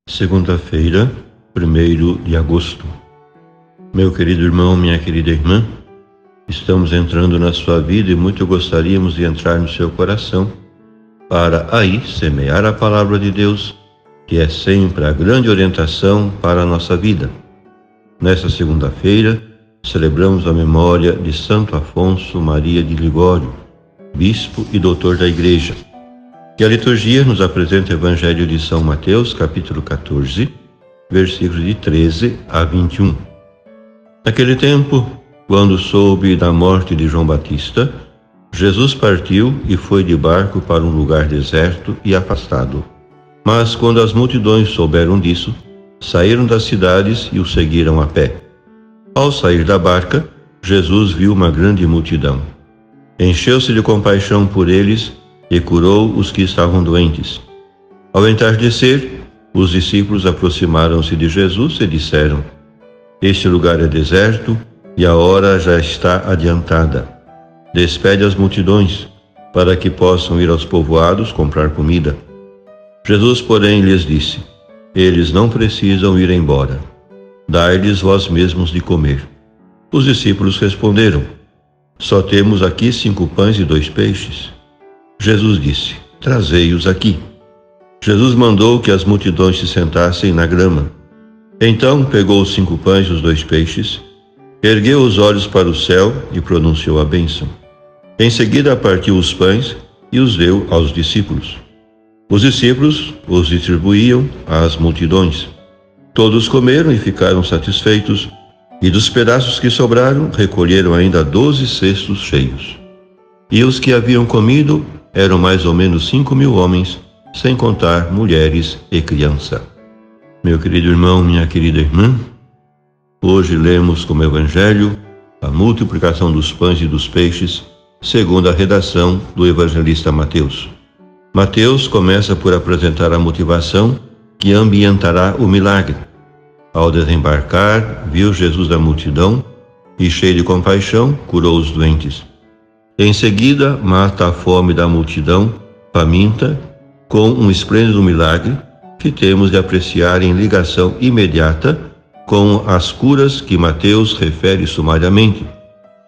Segunda-feira, 1º de agosto. Meu querido irmão, minha querida irmã, estamos entrando na sua vida e muito gostaríamos de entrar no seu coração para aí semear a palavra de Deus, que é sempre a grande orientação para a nossa vida. Nesta segunda-feira, celebramos a memória de Santo Afonso Maria de Ligório, bispo e doutor da Igreja. E a liturgia nos apresenta o Evangelho de São Mateus, capítulo 14, versículos de 13 a 21. Naquele tempo, quando soube da morte de João Batista, Jesus partiu e foi de barco para um lugar deserto e afastado. Mas quando as multidões souberam disso, saíram das cidades e o seguiram a pé. Ao sair da barca, Jesus viu uma grande multidão. Encheu-se de compaixão por eles e curou os que estavam doentes. Ao entardecer, os discípulos aproximaram-se de Jesus e disseram: Este lugar é deserto e a hora já está adiantada. Despede as multidões, para que possam ir aos povoados comprar comida. Jesus, porém, lhes disse: Eles não precisam ir embora. Dai-lhes vós mesmos de comer. Os discípulos responderam: Só temos aqui 5 pães e 2 peixes. Jesus disse: Trazei-os aqui. Jesus mandou que as multidões se sentassem na grama. Então pegou os 5 pães e os 2 peixes, ergueu os olhos para o céu e pronunciou a bênção. Em seguida partiu os pães e os deu aos discípulos. Os discípulos os distribuíam às multidões. Todos comeram e ficaram satisfeitos, e dos pedaços que sobraram recolheram ainda 12 cestos cheios. E os que haviam comido eram mais ou menos 5.000 homens, sem contar mulheres e criança. Meu querido irmão, minha querida irmã, hoje lemos como Evangelho a multiplicação dos pães e dos peixes, segundo a redação do evangelista Mateus. Mateus começa por apresentar a motivação que ambientará o milagre. Ao desembarcar, viu Jesus da multidão e, cheio de compaixão, curou os doentes. Em seguida, mata a fome da multidão faminta com um esplêndido milagre que temos de apreciar em ligação imediata com as curas que Mateus refere sumariamente,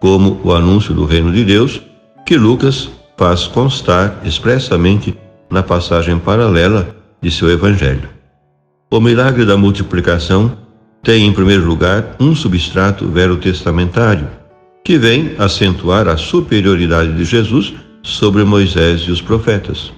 como o anúncio do reino de Deus, que Lucas faz constar expressamente na passagem paralela de seu evangelho. O milagre da multiplicação tem, em primeiro lugar, um substrato verotestamentário, que vem acentuar a superioridade de Jesus sobre Moisés e os profetas.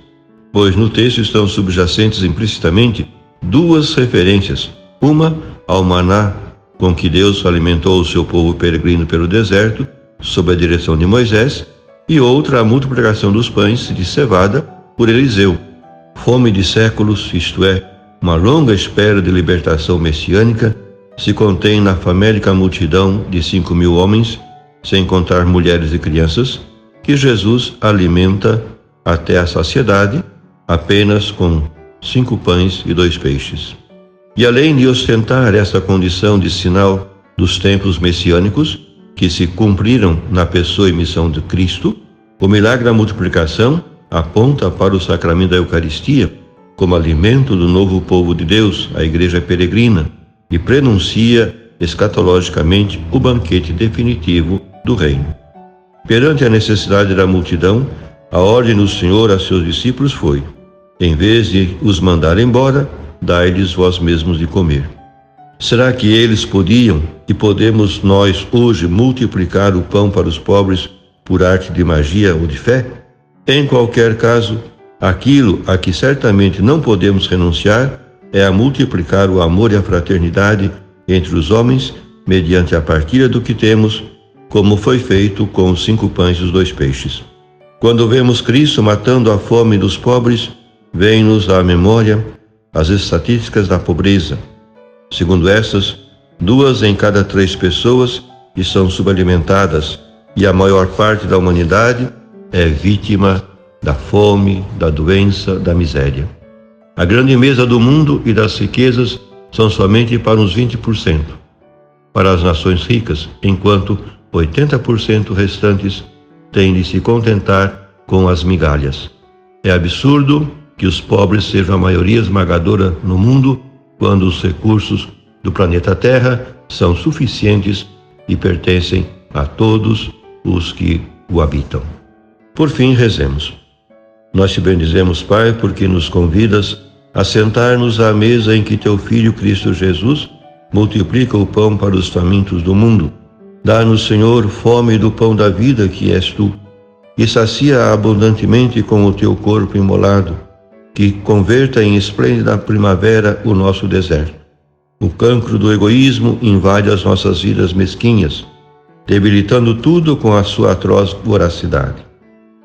Pois no texto estão subjacentes implicitamente 2 referências, uma ao maná com que Deus alimentou o seu povo peregrino pelo deserto, sob a direção de Moisés, e outra à multiplicação dos pães de cevada por Eliseu. Fome de séculos, isto é, uma longa espera de libertação messiânica, se contém na famélica multidão de 5.000 homens, sem contar mulheres e crianças, que Jesus alimenta até a saciedade, apenas com 5 pães e 2 peixes. E além de ostentar essa condição de sinal dos tempos messiânicos, que se cumpriram na pessoa e missão de Cristo, o milagre da multiplicação aponta para o sacramento da Eucaristia, como alimento do novo povo de Deus, a Igreja peregrina, e prenuncia escatologicamente o banquete definitivo do reino. Perante a necessidade da multidão, a ordem do Senhor a seus discípulos foi: em vez de os mandar embora, dai-lhes vós mesmos de comer. Será que eles podiam e podemos nós hoje multiplicar o pão para os pobres por arte de magia ou de fé? Em qualquer caso, aquilo a que certamente não podemos renunciar é a multiplicar o amor e a fraternidade entre os homens mediante a partilha do que temos, como foi feito com os 5 pães e os 2 peixes. Quando vemos Cristo matando a fome dos pobres, vem-nos à memória as estatísticas da pobreza. Segundo essas, 2 em cada 3 pessoas estão subalimentadas e a maior parte da humanidade é vítima da fome, da doença, da miséria. A grande mesa do mundo e das riquezas são somente para uns 20%, para as nações ricas, enquanto 80% restantes têm de se contentar com as migalhas. É absurdo que os pobres sejam a maioria esmagadora no mundo quando os recursos do planeta Terra são suficientes e pertencem a todos os que o habitam. Por fim, rezemos. Nós te bendizemos, Pai, porque nos convidas a sentar-nos à mesa em que teu Filho Cristo Jesus multiplica o pão para os famintos do mundo. Dá-nos, Senhor, fome do pão da vida que és tu, e sacia abundantemente com o teu corpo imolado, que converta em esplêndida primavera o nosso deserto. O cancro do egoísmo invade as nossas vidas mesquinhas, debilitando tudo com a sua atroz voracidade.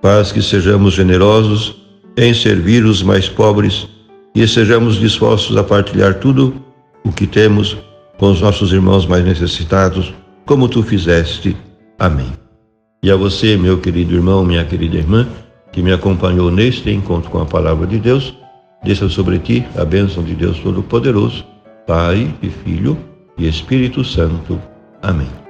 Faz que sejamos generosos em servir os mais pobres e sejamos dispostos a partilhar tudo o que temos com os nossos irmãos mais necessitados, como tu fizeste. Amém. E a você, meu querido irmão, minha querida irmã, que me acompanhou neste encontro com a Palavra de Deus, desça sobre ti a bênção de Deus Todo-Poderoso, Pai e Filho e Espírito Santo. Amém.